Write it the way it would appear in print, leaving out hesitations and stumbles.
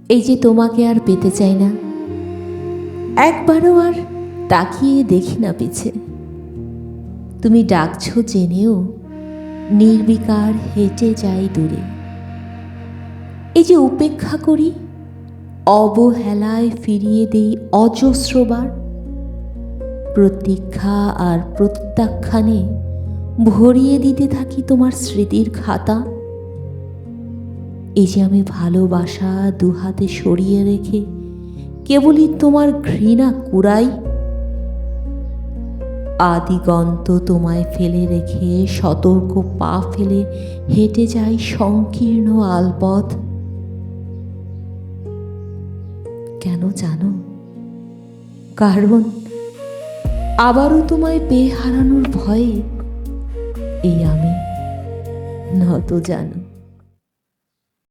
এই যে তোমাকে আর পেতে চাই না, একবারও আর তাকিয়ে দেখি না পিছে। তুমি ডাকছো জেনেও নির্বিকার হেঁটে যাই দূরে। এই যে উপেক্ষা করি, অবহেলায় ফিরিয়ে দেই অজস্রবার। প্রতীক্ষা আর প্রত্যাখ্যানে ভরিয়ে দিতে থাকি তোমার স্মৃতির খাতা। এই যে আমি ভালোবাসা দুহাতে সরিয়ে রেখে কেবলই তোমার ঘৃণা কুড়াই। আদিগন্ত তোমায় ফেলে রেখে সতর্ক পা ফেলে হেঁটে যাই সংকীর্ণ আলপথ। কেন জানো? কারণ আবারও তোমায় পেয়ে হারানোর ভয়ে এই আমি নত জানো।